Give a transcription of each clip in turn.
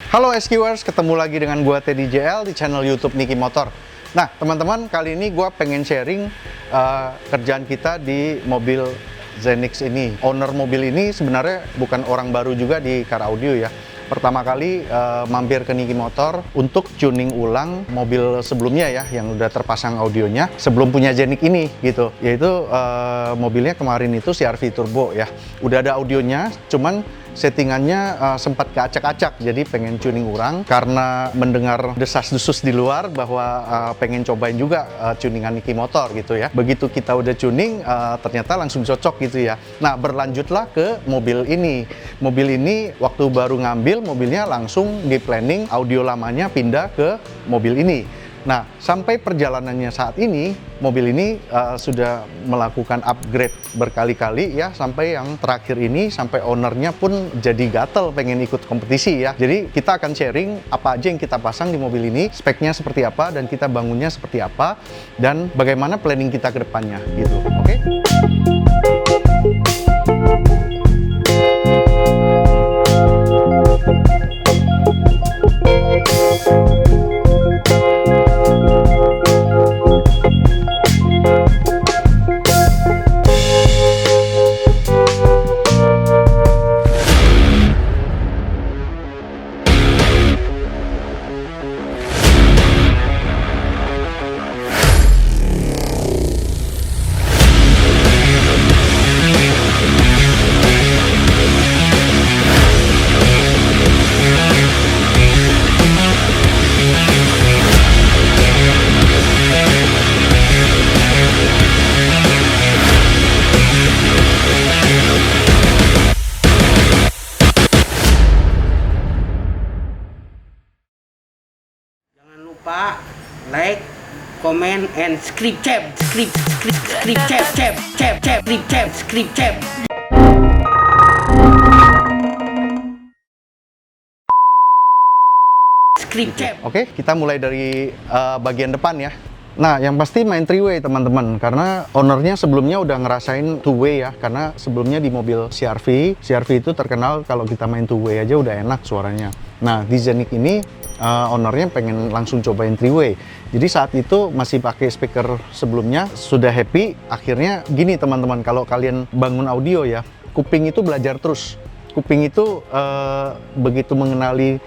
Halo SQers, ketemu lagi dengan gua Teddy JL di channel YouTube Niki Motor. Nah, teman-teman, kali ini gua pengen sharing kerjaan kita di mobil Zenix ini. Owner mobil ini sebenarnya bukan orang baru juga di Car Audio ya. Pertama kali mampir ke Niki Motor untuk tuning ulang mobil sebelumnya ya, yang udah terpasang audionya sebelum punya Zenix ini gitu. Yaitu mobilnya kemarin itu CR-V Turbo ya. Udah ada audionya, cuman settingannya sempat keacak-acak, jadi pengen tuning ulang karena mendengar desas-desus di luar bahwa pengen cobain juga tuningan Niki Motor gitu ya. Begitu kita udah tuning, ternyata langsung cocok gitu ya. Nah, berlanjutlah ke mobil ini. Mobil ini waktu baru ngambil mobilnya langsung di planning audio lamanya pindah ke mobil ini. Nah, sampai perjalanannya saat ini, mobil ini sudah melakukan upgrade berkali-kali ya, sampai yang terakhir ini, sampai ownernya pun jadi gatel pengen ikut kompetisi ya. Jadi kita akan sharing apa aja yang kita pasang di mobil ini, speknya seperti apa, dan kita bangunnya seperti apa, dan bagaimana planning kita ke depannya gitu, oke? Like, comment, and subscribe. Oke, kita mulai dari bagian depan ya. Nah, yang pasti main three-way teman-teman, karena ownernya sebelumnya udah ngerasain two-way ya, karena sebelumnya di mobil CR-V itu terkenal kalau kita main two-way aja udah enak suaranya. Nah, di Zenix ini ownernya pengen langsung cobain three-way. Jadi saat itu masih pakai speaker sebelumnya, sudah happy. Akhirnya gini teman-teman, kalau kalian bangun audio ya, kuping itu belajar terus. Kuping itu begitu mengenali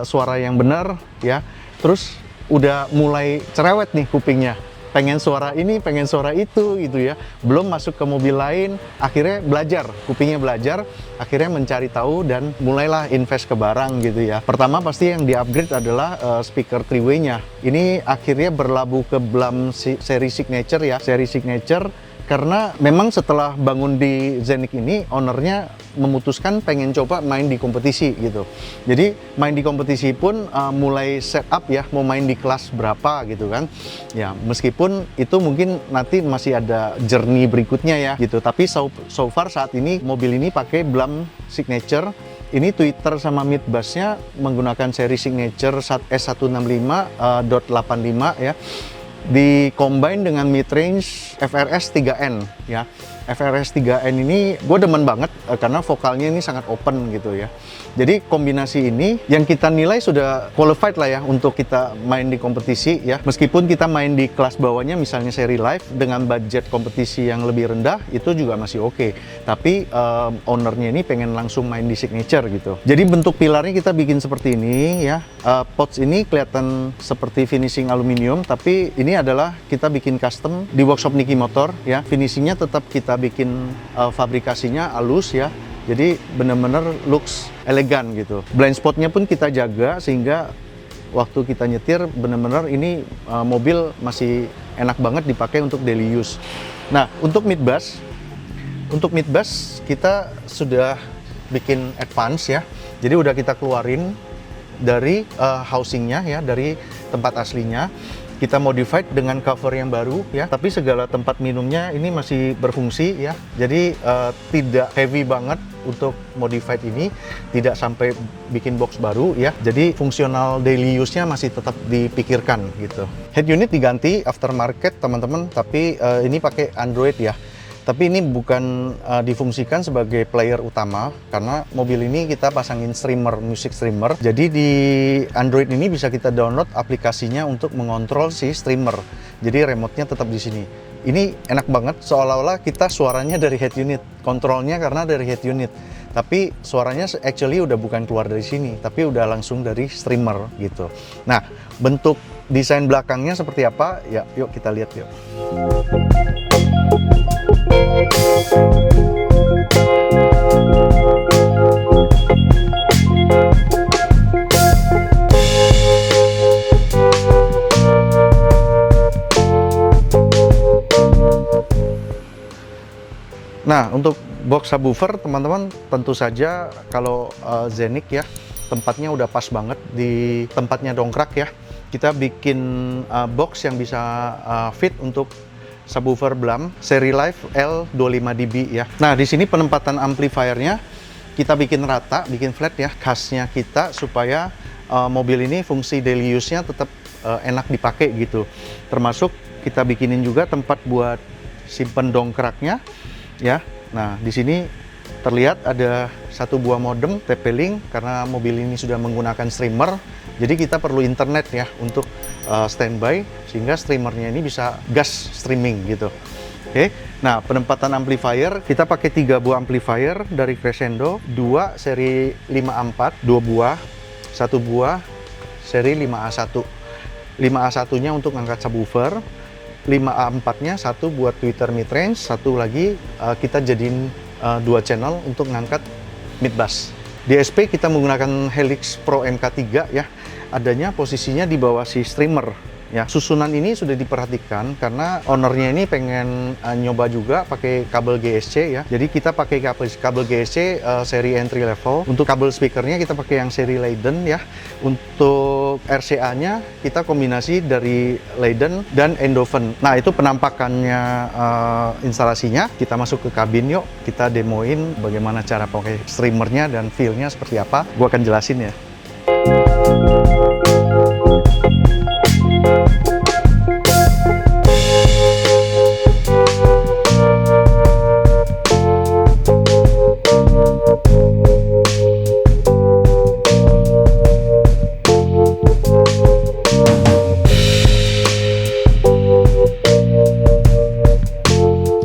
suara yang benar ya, terus udah mulai cerewet nih kupingnya, pengen suara ini, pengen suara itu gitu ya. Belum masuk ke mobil lain, akhirnya belajar, kupingnya belajar, akhirnya mencari tahu dan mulailah invest ke barang gitu ya. Pertama pasti yang di-upgrade adalah speaker three-way-nya. Ini akhirnya berlabuh ke Blam seri Signature ya, seri Signature. Karena memang setelah bangun di Zenix ini, ownernya memutuskan pengen coba main di kompetisi gitu. Jadi main di kompetisi pun mulai setup ya, mau main di kelas berapa gitu kan. Ya meskipun itu mungkin nanti masih ada journey berikutnya ya gitu. Tapi so far saat ini mobil ini pakai Blam Signature. Ini tweeter sama mid bassnya menggunakan seri Signature S165.85 ya. Di combine dengan mid range FRS 3N ya. FRS 3N ini gue demen banget karena vokalnya ini sangat open gitu ya. Jadi kombinasi ini yang kita nilai sudah qualified lah ya untuk kita main di kompetisi ya. Meskipun kita main di kelas bawahnya misalnya seri live dengan budget kompetisi yang lebih rendah, itu juga masih oke. Tapi ownernya ini pengen langsung main di signature gitu. Jadi bentuk pilarnya kita bikin seperti ini ya. Pots ini kelihatan seperti finishing aluminium, tapi ini adalah kita bikin custom di workshop Niki Motor ya. Finishingnya tetap kita bikin fabrikasinya halus ya. Jadi benar-benar looks elegan gitu. Blind spotnya pun kita jaga sehingga waktu kita nyetir benar-benar ini mobil masih enak banget dipakai untuk daily use. Nah, untuk mid bass kita sudah bikin advance ya. Jadi udah kita keluarin dari housingnya ya, dari tempat aslinya. Kita modified dengan cover yang baru ya, tapi segala tempat minumnya ini masih berfungsi ya. Jadi tidak heavy banget untuk modified ini, tidak sampai bikin box baru ya. Jadi fungsional daily use-nya masih tetap dipikirkan gitu. Head unit diganti aftermarket teman-teman, tapi ini pakai Android ya. Tapi ini bukan difungsikan sebagai player utama karena mobil ini kita pasangin streamer, music streamer. Jadi di Android ini bisa kita download aplikasinya untuk mengontrol si streamer. Jadi remote-nya tetap di sini. Ini enak banget, seolah-olah kita suaranya dari head unit, kontrolnya karena dari head unit. Tapi suaranya actually udah bukan keluar dari sini, tapi udah langsung dari streamer gitu. Nah, bentuk desain belakangnya seperti apa? Ya, yuk kita lihat yuk. Nah, untuk box subwoofer teman-teman tentu saja kalau Zenic ya, tempatnya udah pas banget di tempatnya dongkrak ya. Kita bikin box yang bisa fit untuk subwoofer Blam seri Live L25dB ya. Nah, di sini penempatan amplifiernya kita bikin rata, bikin flat ya, khasnya kita supaya mobil ini fungsi daily use-nya tetap enak dipakai gitu. Termasuk kita bikinin juga tempat buat simpen dongkraknya ya. Nah, di sini terlihat ada satu buah modem TP-Link karena mobil ini sudah menggunakan streamer. Jadi kita perlu internet ya untuk standby sehingga streamernya ini bisa gas streaming gitu. Oke. Nah, penempatan amplifier kita pakai 3 buah amplifier dari Crescendo, 2 seri 5A4, 2 buah, 1 buah seri 5A1. 5A1-nya untuk ngangkat subwoofer, 5A4-nya satu buat tweeter midrange, satu lagi kita jadiin 2 channel untuk ngangkat mid bass. Di SP kita menggunakan Helix Pro MK3 ya, adanya posisinya di bawah si streamer ya. Susunan ini sudah diperhatikan karena ownernya ini pengen nyoba juga pakai kabel GSC ya. Jadi kita pakai kabel GSC seri entry level. Untuk kabel speakernya kita pakai yang seri Leiden ya. Untuk RCA-nya kita kombinasi dari Leiden dan Endoven. Nah, itu penampakannya instalasinya. Kita masuk ke kabin yuk, kita demoin bagaimana cara pakai streamernya dan feel-nya seperti apa. Gua akan jelasin ya.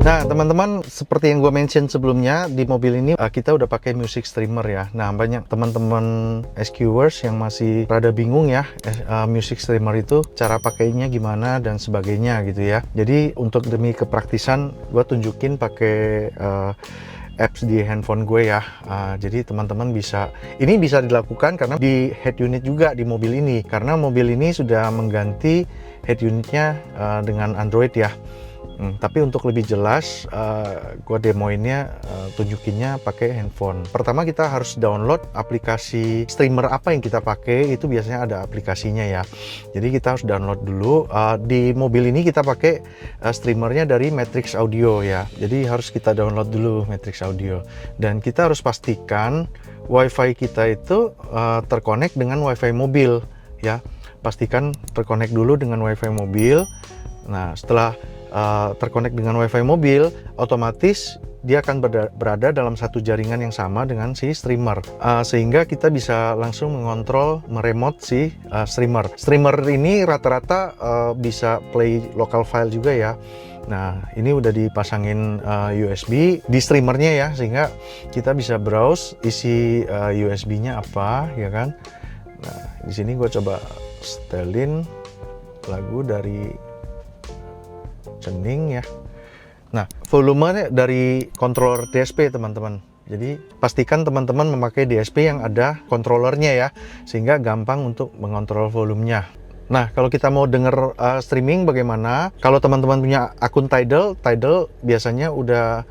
Nah, teman-teman, seperti yang gue mention sebelumnya, di mobil ini kita udah pakai music streamer ya. Nah, banyak teman-teman SQers yang masih rada bingung ya, music streamer itu cara pakainya gimana dan sebagainya gitu ya. Jadi untuk demi kepraktisan, gue tunjukin pakai apps di handphone gue ya. Jadi teman-teman bisa dilakukan karena di head unit juga di mobil ini, karena mobil ini sudah mengganti head unitnya dengan Android ya. Tapi untuk lebih jelas, gue demoinnya, tunjukinnya pakai handphone. Pertama kita harus download aplikasi streamer apa yang kita pakai, itu biasanya ada aplikasinya ya. Jadi kita harus download dulu. Di mobil ini kita pakai streamernya dari Matrix Audio ya. Jadi harus kita download dulu Matrix Audio. Dan kita harus pastikan WiFi kita itu terkonek dengan WiFi mobil ya. Pastikan terkonek dulu dengan WiFi mobil. Nah, setelah terkonek dengan WiFi mobil, otomatis dia akan berada dalam satu jaringan yang sama dengan si streamer, sehingga kita bisa langsung mengontrol, meremote si streamer. Streamer ini rata-rata bisa play local file juga ya. Nah, ini udah dipasangin USB di streamernya ya, sehingga kita bisa browse isi USB-nya apa ya kan. Nah, di sini gue coba setelin lagu dari Cening ya. Nah, volumenya dari controller DSP teman-teman. Jadi pastikan teman-teman memakai DSP yang ada controllernya ya, sehingga gampang untuk mengontrol volumenya. Nah, kalau kita mau denger streaming bagaimana? Kalau teman-teman punya akun Tidal biasanya udah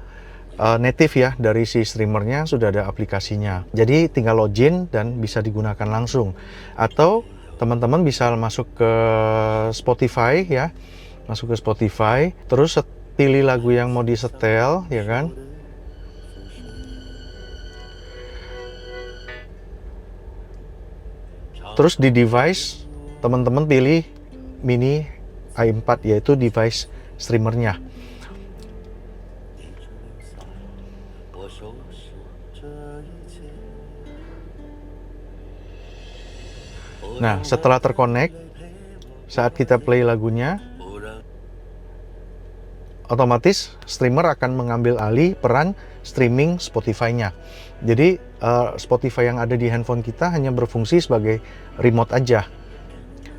native ya, dari si streamernya sudah ada aplikasinya. Jadi tinggal login dan bisa digunakan langsung. Atau teman-teman bisa masuk ke Spotify ya. Masuk ke Spotify, terus pilih lagu yang mau disetel ya kan. Terus di device teman-teman pilih Mini i4, yaitu device streamernya. Nah, setelah terkonek, saat kita play lagunya, otomatis streamer akan mengambil alih peran streaming Spotify-nya. Jadi Spotify yang ada di handphone kita hanya berfungsi sebagai remote aja.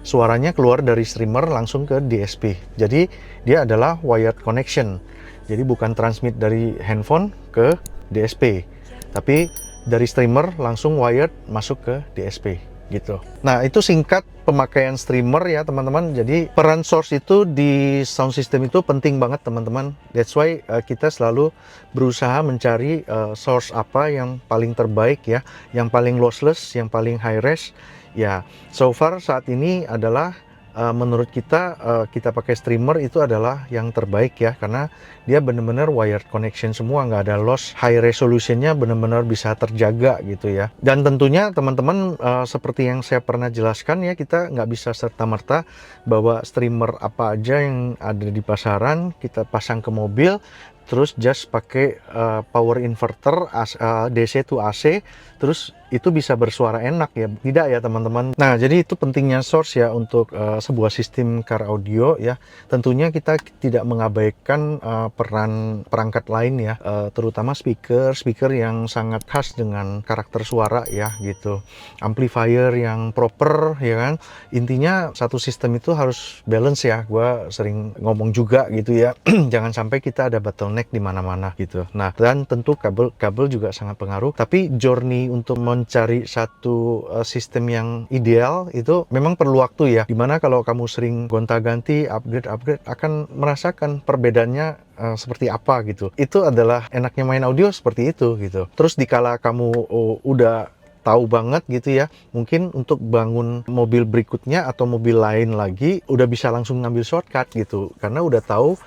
Suaranya keluar dari streamer langsung ke DSP. Jadi dia adalah wired connection. Jadi bukan transmit dari handphone ke DSP, tapi dari streamer langsung wired masuk ke DSP gitu. Nah, itu singkat pemakaian streamer ya teman-teman. Jadi peran source itu di sound system itu penting banget teman-teman. That's why kita selalu berusaha mencari source apa yang paling terbaik ya, yang paling lossless, yang paling high res. Ya, so far saat ini adalah menurut kita kita pakai streamer itu adalah yang terbaik ya, karena dia benar-benar wired connection semua, nggak ada loss, high resolutionnya benar-benar bisa terjaga gitu ya. Dan tentunya teman-teman seperti yang saya pernah jelaskan ya, kita nggak bisa serta-merta bahwa streamer apa aja yang ada di pasaran kita pasang ke mobil terus just pakai power inverter DC to AC terus itu bisa bersuara enak ya, tidak ya teman-teman. Nah, jadi itu pentingnya source ya untuk sebuah sistem car audio ya. Tentunya kita tidak mengabaikan peran perangkat lain ya, terutama speaker yang sangat khas dengan karakter suara ya gitu, amplifier yang proper ya kan. Intinya satu sistem itu harus balance ya, gue sering ngomong juga gitu ya. Jangan sampai kita ada bottleneck di mana-mana gitu. Nah, dan tentu kabel juga sangat pengaruh, tapi journey untuk mencari satu sistem yang ideal itu memang perlu waktu ya, dimana kalau kamu sering gonta-ganti upgrade akan merasakan perbedaannya seperti apa gitu. Itu adalah enaknya main audio seperti itu gitu. Terus dikala kamu udah tahu banget gitu ya, mungkin untuk bangun mobil berikutnya atau mobil lain lagi udah bisa langsung ngambil shortcut gitu, karena udah tahu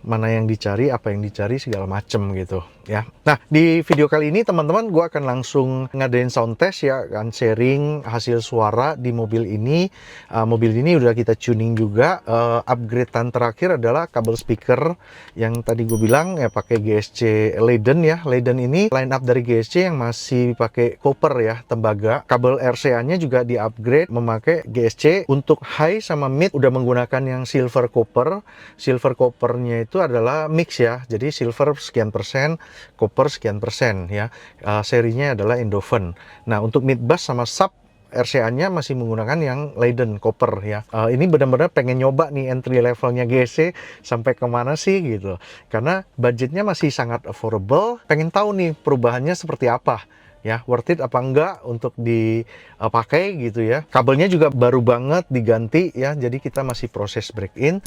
mana yang dicari, apa yang dicari, segala macem gitu ya. Nah, di video kali ini teman-teman gue akan langsung ngadain sound test ya, akan sharing hasil suara di mobil ini. Mobil ini udah kita tuning juga. Upgradean terakhir adalah kabel speaker yang tadi gue bilang ya, pakai GSC Leiden ya. Leiden ini line up dari GSC yang masih pakai copper ya, tembaga. Kabel RCA nya juga di upgrade memakai GSC. Untuk high sama mid udah menggunakan yang silver copper. Silver coppernya itu adalah mix ya, jadi silver sekian persen, copper sekian persen ya. Serinya adalah Endoven. Nah, untuk mid bass sama sub RCA-nya masih menggunakan yang Leiden copper ya. Ini benar-benar pengen nyoba nih entry levelnya GSC sampai kemana sih gitu, karena budgetnya masih sangat affordable. Pengen tahu nih perubahannya seperti apa ya, worth it apa enggak untuk dipakai gitu ya. Kabelnya juga baru banget diganti ya, jadi kita masih proses break in,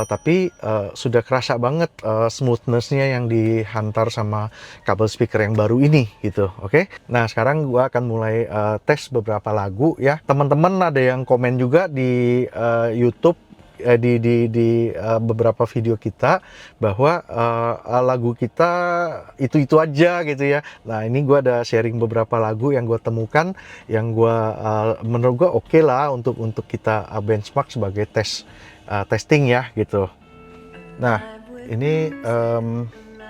tapi sudah kerasa banget smoothnessnya yang dihantar sama kabel speaker yang baru ini gitu. Oke, nah sekarang gua akan mulai tes beberapa lagu ya. Teman-teman ada yang komen juga di YouTube, di beberapa video kita, bahwa lagu kita itu aja gitu ya. Nah, ini gue ada sharing beberapa lagu yang gue temukan, yang gue menurut gue oke lah untuk kita benchmark sebagai testing ya gitu. Nah, ini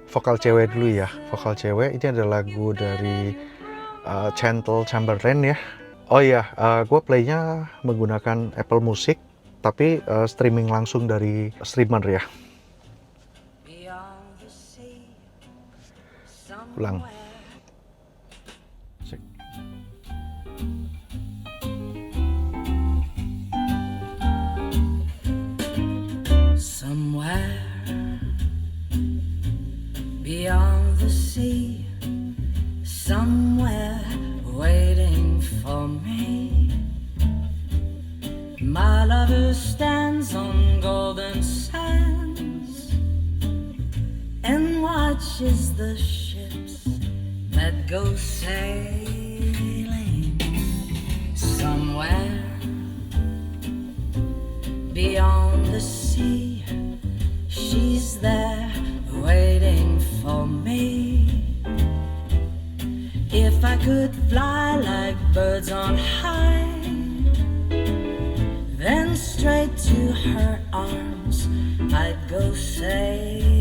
vokal cewek dulu ya. Vokal cewek ini ada lagu dari Chantal Chamberlain ya. Oh iya, gue playnya menggunakan Apple Music, tapi streaming langsung dari streamer ya. Ulang. Somewhere beyond the sea, somewhere waiting for me. My lover stands on golden sands and watches the ships that go sailing. Somewhere beyond the sea, she's there waiting for me. If I could fly like birds on high, then straight to her arms I'd go sailing.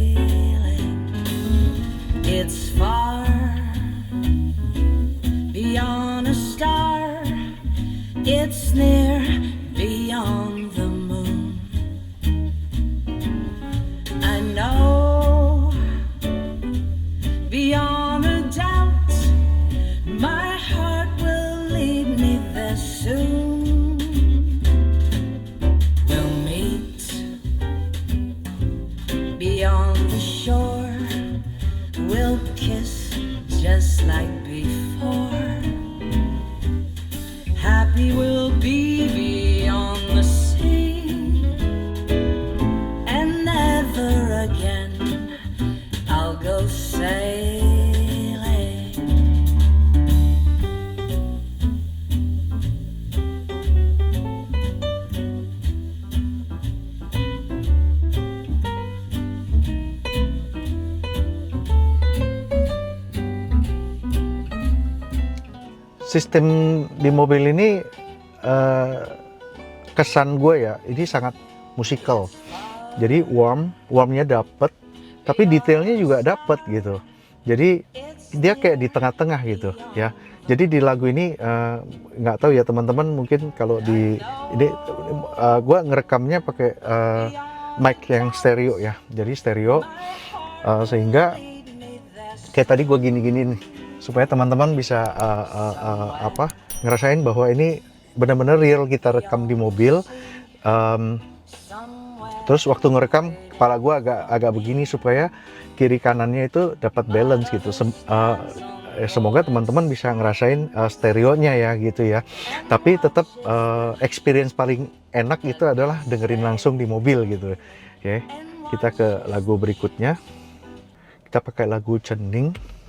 It's far beyond a star, It's near beyond the moon. I know beyond a doubt my heart will lead me there soon. We'll meet beyond the shore. We'll kiss just like before. Happy we'll be beyond the sea, and never again I'll go sailing. Sistem di mobil ini kesan gue ya, ini sangat musikal. Jadi warmnya dapet, tapi detailnya juga dapet gitu. Jadi dia kayak di tengah-tengah gitu ya. Jadi di lagu ini nggak tahu ya teman-teman, mungkin kalau di ini gue ngerekamnya pakai mic yang stereo ya. Jadi stereo sehingga kayak tadi gue gini-gini nih, supaya teman-teman bisa ngerasain bahwa ini benar-benar real kita rekam di mobil. Terus waktu ngerekam kepala gue agak begini supaya kiri kanannya itu dapat balance gitu. Semoga teman-teman bisa ngerasain stereonya ya gitu ya. Tapi tetap experience paling enak itu adalah dengerin langsung di mobil gitu. Oke, kita ke lagu berikutnya. Kita pakai lagu Cening.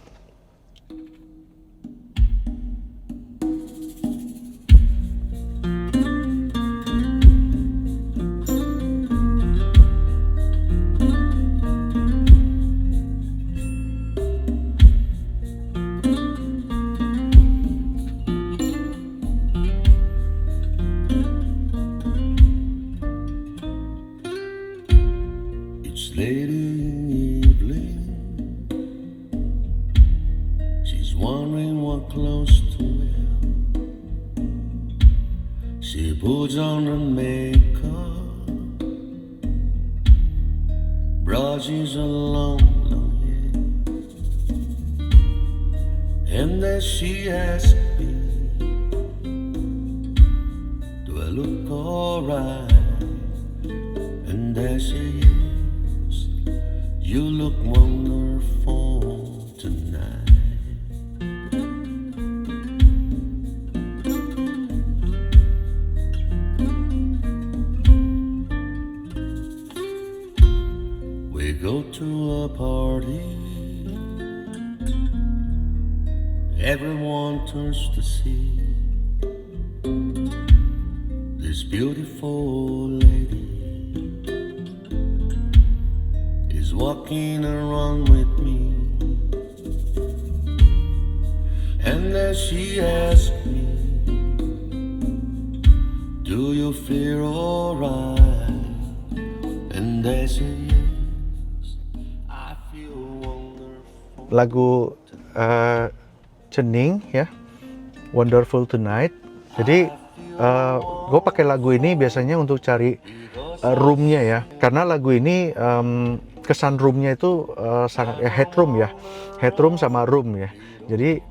It's late in the evening. She's wondering what clothes to wear. She puts on her makeup, brushes her long hair, and then she asks me, do I look alright? And I say yes, you look wonderful tonight. We go to a party, everyone turns to see this beautiful lady is walking around with me. And then she asks me, do you feel alright? And I say yes, I feel wonderful. Lagu Cening ya, Wonderful Tonight. Jadi gue pakai lagu ini biasanya untuk cari roomnya ya, karena lagu ini kesan roomnya itu sangat headroom sama room ya. Jadi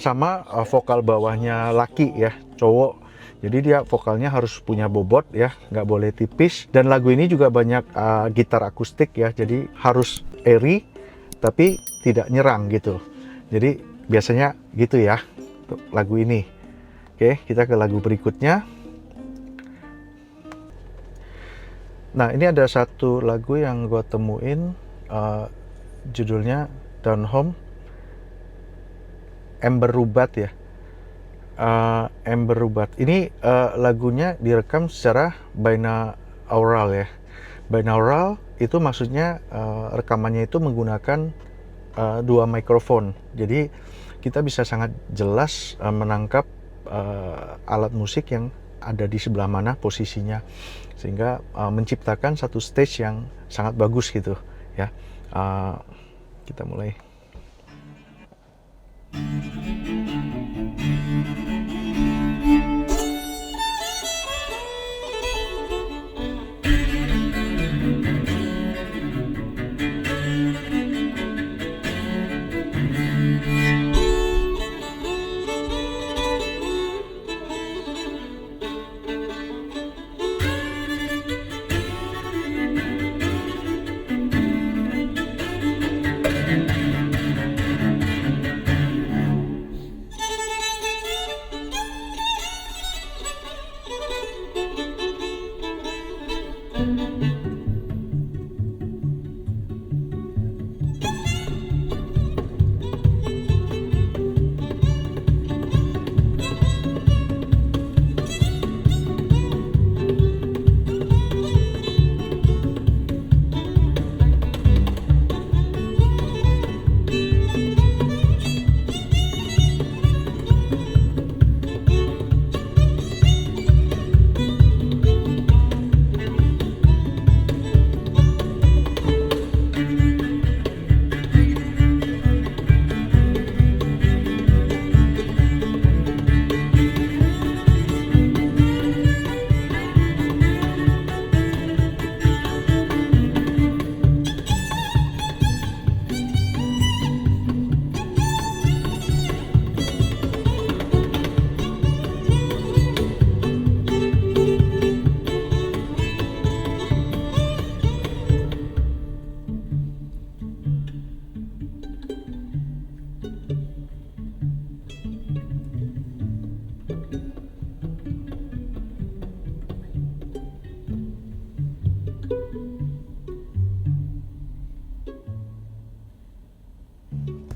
sama vokal bawahnya laki ya, cowok. Jadi dia vokalnya harus punya bobot ya, nggak boleh tipis. Dan lagu ini juga banyak gitar akustik ya, jadi harus airy tapi tidak nyerang gitu. Jadi biasanya gitu ya untuk lagu ini. Oke, kita ke lagu berikutnya. Nah, ini ada satu lagu yang gue temuin, judulnya Down Home, Ember Rubat ya. Ember Rubat. Ini lagunya direkam secara binaural ya. Binaural itu maksudnya rekamannya itu menggunakan dua mikrofon. Jadi kita bisa sangat jelas menangkap alat musik yang ada di sebelah mana posisinya, sehingga menciptakan satu stage yang sangat bagus gitu ya. Kita mulai.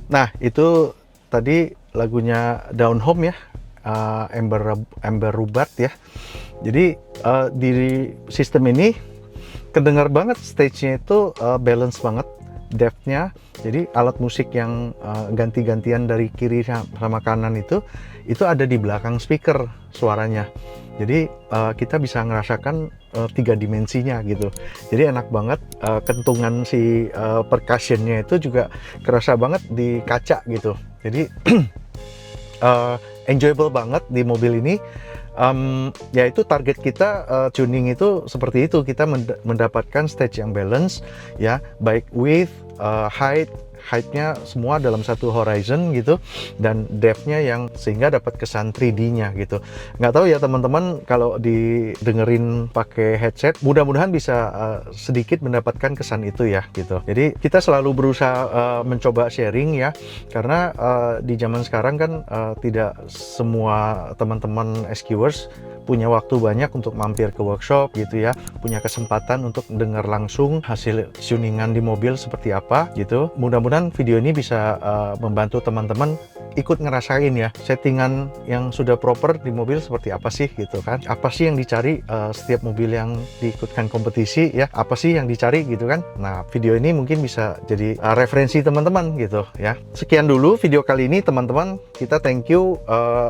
Nah, itu tadi lagunya Down Home ya, Amber Rubat ya. Jadi di sistem ini kedengar banget, stage-nya itu balance banget, depth-nya. Jadi alat musik yang ganti-gantian dari kiri sama kanan itu ada di belakang speaker suaranya. Jadi kita bisa ngerasakan 3 dimensinya gitu. Jadi enak banget, kentungan si percussion-nya itu juga kerasa banget di kaca gitu. Jadi enjoyable banget di mobil ini. Ya itu target kita, tuning itu seperti itu, kita mendapatkan stage yang balance ya, baik width, height-nya semua dalam satu horizon gitu, dan depth-nya yang sehingga dapat kesan 3D-nya gitu. Nggak tahu ya teman-teman, kalau didengerin pakai headset, mudah-mudahan bisa sedikit mendapatkan kesan itu ya gitu. Jadi kita selalu berusaha mencoba sharing ya, karena di zaman sekarang kan tidak semua teman-teman SQers punya waktu banyak untuk mampir ke workshop gitu ya, punya kesempatan untuk dengar langsung hasil tuningan di mobil seperti apa gitu. Mudah-mudahan video ini bisa membantu teman-teman ikut ngerasain ya, settingan yang sudah proper di mobil seperti apa sih gitu kan, apa sih yang dicari setiap mobil yang diikutkan kompetisi ya, apa sih yang dicari gitu kan. Nah, video ini mungkin bisa jadi referensi teman-teman gitu ya. Sekian dulu video kali ini teman-teman, kita thank you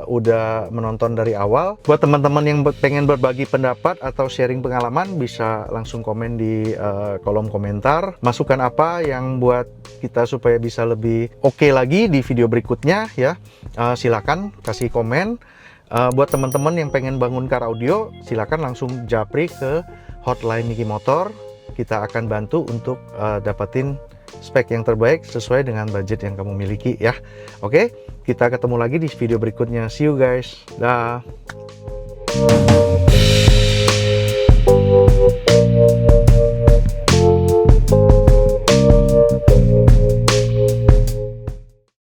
udah menonton dari awal. Buat teman-teman yang pengen berbagi pendapat atau sharing pengalaman, bisa langsung komen di kolom komentar. Masukan apa yang buat kita supaya bisa lebih oke lagi di video berikutnya ya, silakan kasih komen. Buat teman-teman yang pengen bangun car audio, silakan langsung japri ke hotline Niki Motor. Kita akan bantu untuk dapatin spek yang terbaik sesuai dengan budget yang kamu miliki ya. Oke, kita ketemu lagi di video berikutnya. See you guys. Dah.